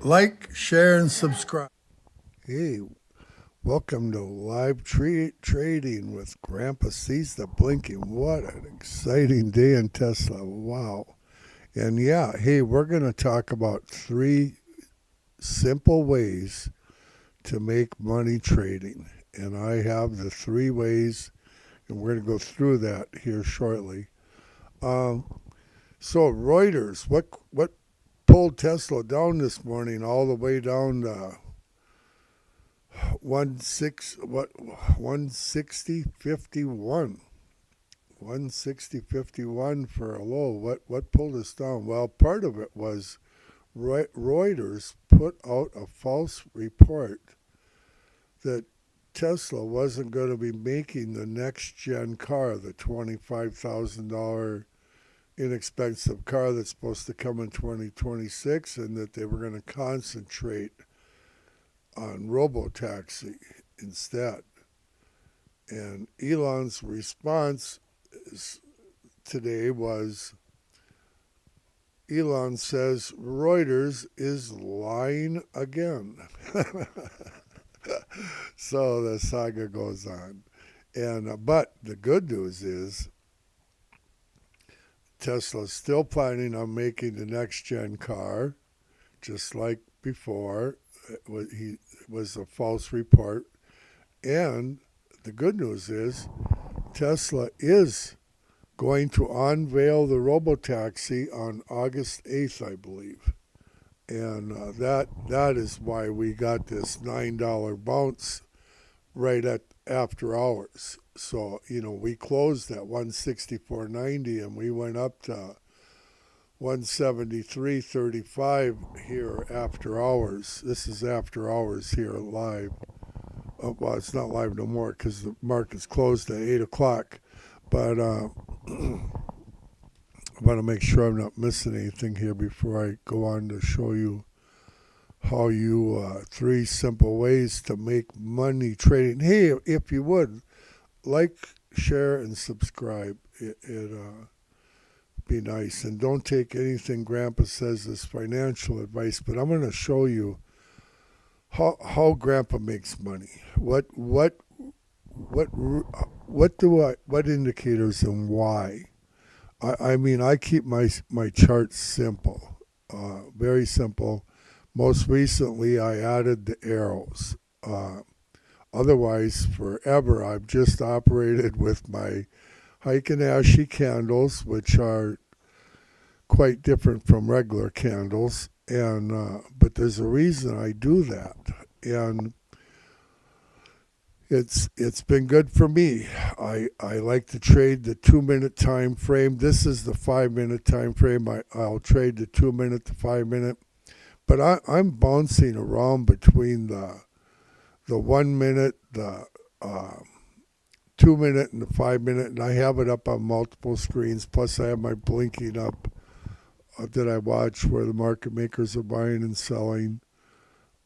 Like, share, and subscribe. Hey, welcome to live trading with Grandpa Sees the Blinking. What an exciting day in Tesla. Wow. And yeah, hey, we're going to talk about 3 simple ways to make money trading. And I have the 3 ways, and we're going to go through that here shortly. Um, so Reuters, what pulled Tesla down this morning all the way down to 160.51 160.51 for a low. What pulled us down? Well, part of it was Reuters put out a false report that Tesla wasn't going to be making the next gen car, the $25,000 inexpensive car that's supposed to come in 2026, and that they were going to concentrate on robotaxi instead. And Elon's response today was, Elon says Reuters is lying again. So the saga goes on. But the good news is Tesla's still planning on making the next gen car, just like before. It was a false report. And the good news is Tesla is going to unveil the robotaxi on August 8th, I believe. And that is why we got this $9 bounce right at after hours. So, we closed at 164.90 and we went up to 173.35 here after hours. This is after hours here live. Well, it's not live no more because the market's closed at 8 o'clock. But I want to make sure I'm not missing anything here before I go on to show you how 3 simple ways to make money trading. Hey, if you would, like, share, and subscribe. It'd be nice. And don't take anything Grandpa says as financial advice, but I'm going to show you how Grandpa makes money. What indicators and why. I mean, I keep my charts simple, very simple. Most recently, I added the arrows. Otherwise, forever, I've just operated with my Heikin-Ashi candles, which are quite different from regular candles. But there's a reason I do that, and it's been good for me. I like to trade the 2 minute time frame. This is the 5 minute time frame. I'll trade the 2 minute to 5 minute, but I'm bouncing around between the 1 minute, the 2 minute, and the 5 minute, and I have it up on multiple screens. Plus, I have my blinking up that I watch where the market makers are buying and selling.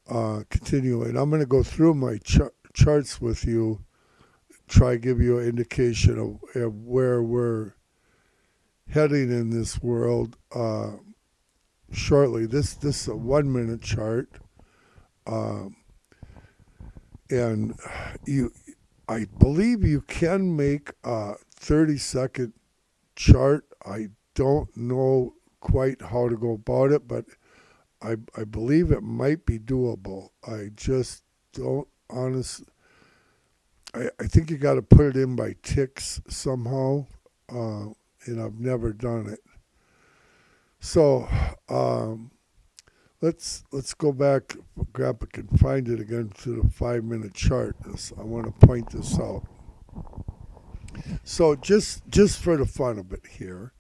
Continuing, I'm going to go through my charts with you, try to give you an indication of where we're heading in this world shortly. This is a 1 minute chart, and I believe you can make a 30-second chart. I don't know quite how to go about it, but I believe it might be doable. I just don't honestly. I think you got to put it in by ticks somehow, and I've never done it. So let's go back. Grandpa can find it again to the 5 minute chart. I want to point this out. So just for the fun of it here,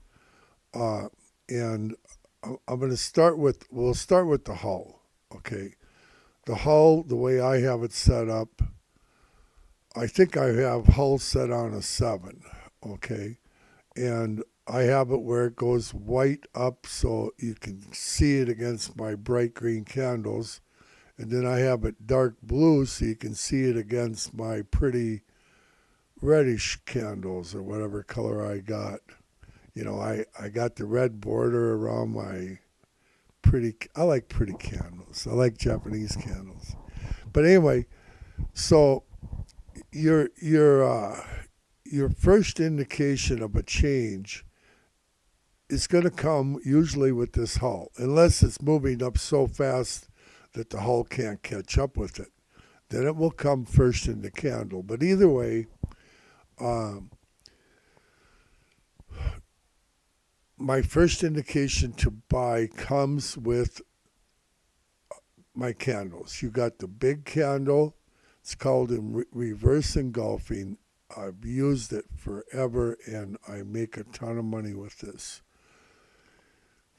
and I'm going to we'll start with the hull. Okay, the hull, the way I have it set up, I think I have hull set on a 7. Okay, and I have it where it goes white up so you can see it against my bright green candles. And then I have it dark blue so you can see it against my pretty reddish candles or whatever color I got. I got the red border around my like pretty candles. I like Japanese candles. But anyway, so your first indication of a change is going to come usually with this hull, unless it's moving up so fast that the hull can't catch up with it. Then it will come first in the candle. But either way, my first indication to buy comes with my candles. You got the big candle. It's called in reverse engulfing. I've used it forever, and I make a ton of money with this.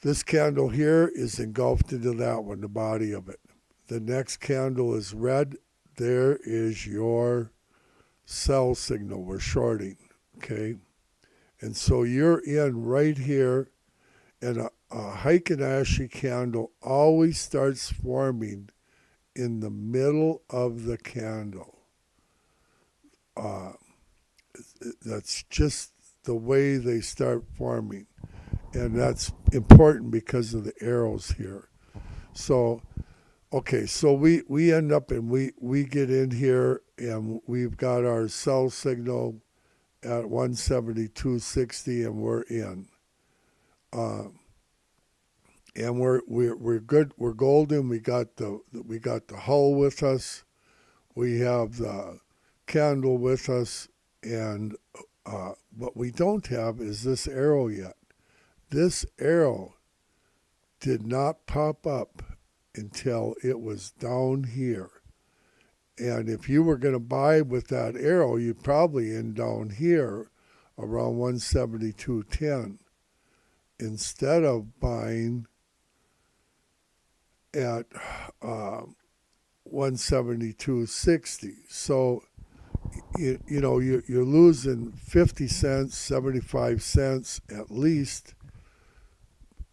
This candle here is engulfed into that one, the body of it. The next candle is red. There is your sell signal. We're shorting, okay? And so you're in right here, and a Heikin-Ashi candle always starts forming in the middle of the candle. That's just the way they start forming. And that's important because of the arrows here. So, okay, so we end up and we get in here, and we've got our sell signal at 172.60, and we're in. And we're good. We're golden. We got the hull with us. We have the candle with us, and what we don't have is this arrow yet. This arrow did not pop up until it was down here. And if you were going to buy with that arrow, you'd probably end down here around 172.10 instead of buying at 172.60. So you're losing 50 cents, 75 cents at least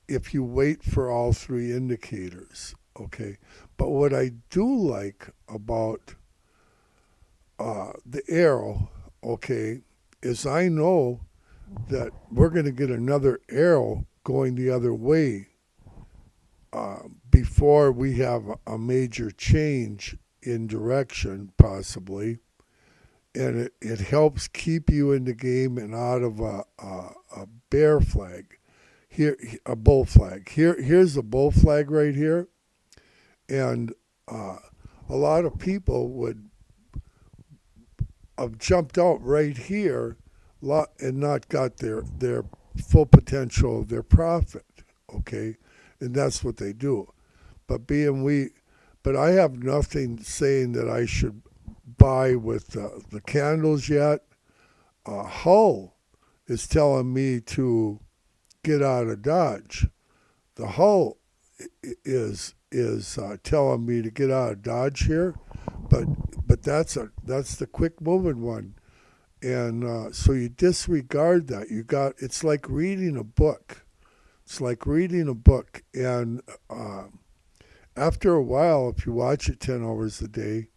if you wait for all three indicators, okay? But what I do like about the arrow, okay, is I know that we're going to get another arrow going the other way before we have a major change in direction, possibly. And it helps keep you in the game and out of a bear flag. Here, a bull flag. Here's a bull flag right here. And a lot of people would have jumped out right here and not got their full potential of their profit, okay? And that's what they do. But I have nothing saying that I should buy with the candles yet. Hull is telling me to get out of Dodge. The hull is telling me to get out of Dodge here, but that's the quick moving one, and so you disregard that. It's like reading a book. It's like reading a book, and after a while, if you watch it 10 hours a day,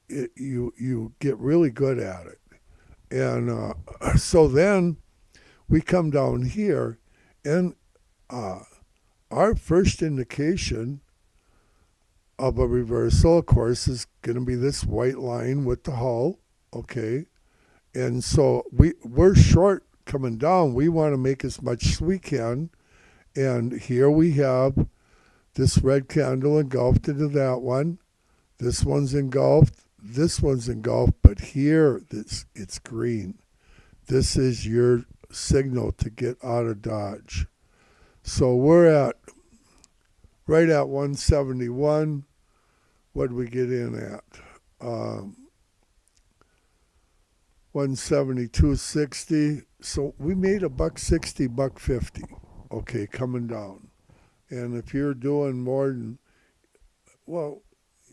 you get really good at it. And so then we come down here, and our first indication of a reversal, of course, is going to be this white line with the hull, okay? And so we're short coming down. We want to make as much as we can. And here we have this red candle engulfed into that one. This one's engulfed. This one's engulfed. But here, it's green. This is your signal to get out of Dodge. So we're right at 171. What did we get in at? 172.60. So we made $1.60, $1.50. Okay, coming down. And if you're doing more than, well,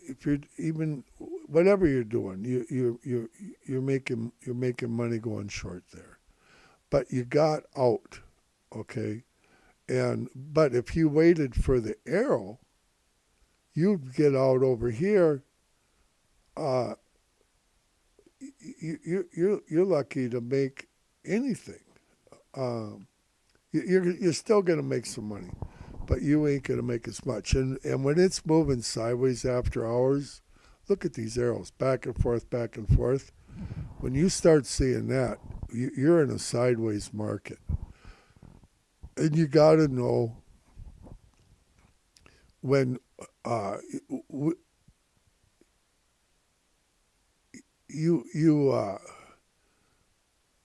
if you're even whatever you're doing, you're making money going short there. But you got out, okay? But if you waited for the arrow, you'd get out over here. You're lucky to make anything. You're still going to make some money, but you ain't going to make as much. And when it's moving sideways after hours, look at these arrows, back and forth, back and forth. When you start seeing that, you're in a sideways market. And you got to know when you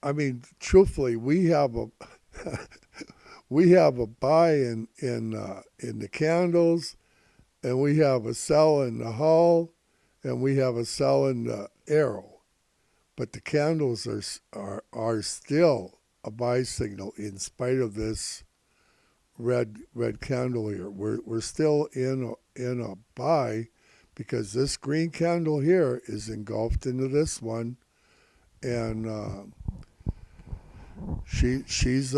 I mean, truthfully, we have a we have a buy in the candles, and we have a sell in the hull, and we have a sell in the arrow. But the candles are still a buy signal in spite of this red candle here. We're still in a buy because this green candle here is engulfed into this one, and she's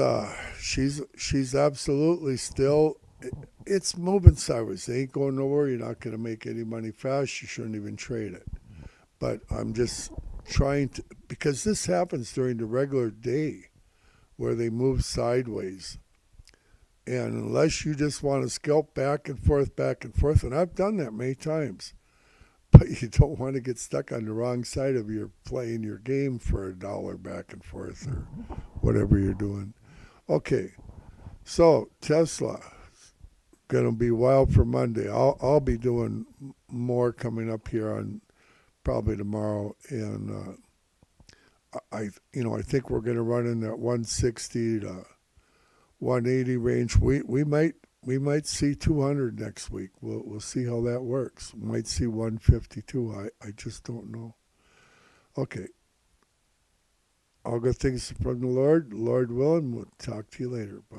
absolutely still. It's moving sideways. It ain't going nowhere. You're not going to make any money fast. You shouldn't even trade it. But I'm just trying to, because this happens during the regular day where they move sideways. And unless you just want to scalp back and forth, and I've done that many times, but you don't want to get stuck on the wrong side of your playing your game for $1 back and forth or whatever you're doing. Okay, so Tesla gonna be wild for Monday. I'll be doing more coming up here on probably tomorrow, and I think we're gonna run in that 160 to 180 range. We might see 200 next week. We'll see how that works. We might see 152. I just don't know. Okay. All good things from the Lord. Lord willing, we'll talk to you later. Bye.